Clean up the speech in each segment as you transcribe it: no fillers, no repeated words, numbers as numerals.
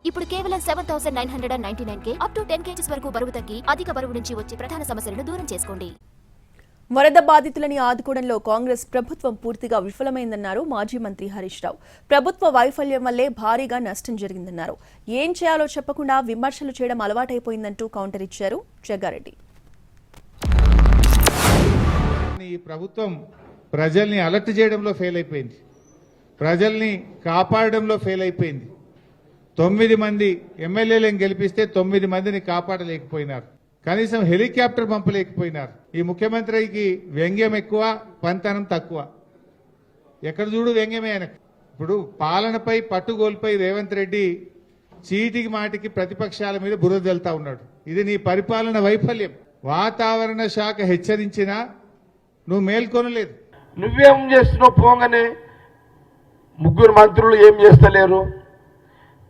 ఇప్పుడు కేవలం 7,999 up to 10 kgs వరకు బరువు తగ్గి అధిక బరువు నుంచి వచ్చే ప్రధాన సమస్యలను దూరం చేసుకోండి. వరద బాధితులని ఆదుకోవడంలో కాంగ్రెస్ ప్రభుత్వం పూర్తిగా విఫలమైందన్నారు మాజీ మంత్రి హరీష్ రావు. ప్రభుత్వ వైఫల్యం వల్లే భారీగా నష్టం జరిగిందన్నారు. ఏం చేయాలో చెప్పకుండా విమర్శలు చేయడం అలవాటైపోయిందంటూ కౌంటర్ ఇచ్చారు జగ్గారెడ్డి. ఈ ప్రభుత్వం ప్రజల్ని అలర్ట్ చేయడంలో ఫెయిల్ అయిపోయింది, ప్రజల్ని కాపాడడంలో ఫెయిల్ అయిపోయింది. 9 మంది ఎమ్మెల్యేలను గెలిపిస్తే 9 మందిని కాపాడలేకపోయినారు, కనీసం హెలికాప్టర్ పంపలేకపోయినారు. ఈ ముఖ్యమంత్రికి వ్యంగ్యం ఎక్కువ, పంతనం తక్కువ. ఎక్కడ చూడు వ్యంగ్యమే ఆయనకు. ఇప్పుడు పాలనపై పట్టుగోల్పై రేవంత్ రెడ్డి చీటికి మాటికి ప్రతిపక్షాల మీద బురద జల్లుతా ఉన్నాడు. ఇది నీ పరిపాలన వైఫల్యం. వాతావరణ శాఖ హెచ్చరించినా నువ్వు మేల్కొనలేదు. నువ్వేం చేస్తున్నావు? పోగానే 3 మంత్రులు ఏం చేస్తలేరు,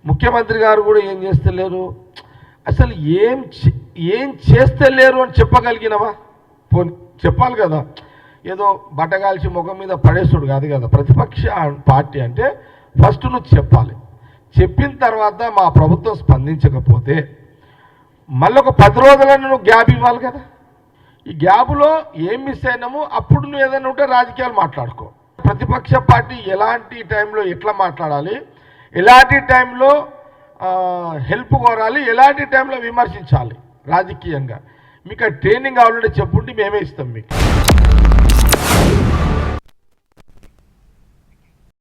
ముఖ్యమంత్రి గారు కూడా ఏం చేస్తలేరు. అసలు ఏం చేస్తలేరు అని చెప్పగలిగినవా? చెప్పాలి కదా. ఏదో బట్టగాల్చి ముఖం మీద పడేస్తుడు కాదు కదా. ప్రతిపక్ష పార్టీ అంటే ఫస్ట్ నువ్వు చెప్పాలి. చెప్పిన తర్వాత మా ప్రభుత్వం స్పందించకపోతే మళ్ళీ ఒక 10 రోజులను నువ్వు గ్యాప్ ఇవ్వాలి కదా. ఈ గ్యాప్లో ఏం మిస్ అయినామో అప్పుడు నువ్వు ఏదైనా ఉంటే రాజకీయాలు మాట్లాడుకో. ప్రతిపక్ష పార్టీ ఎలాంటి టైంలో ఎట్లా మాట్లాడాలి, ఎలాంటి టైంలో హెల్ప్ కోరాలి, ఎలాంటి టైంలో విమర్శించాలి రాజకీయంగా, మీకు ఆ ట్రైనింగ్ ఆల్రెడీ చెప్పుంటే మేమే ఇస్తాం మీకు.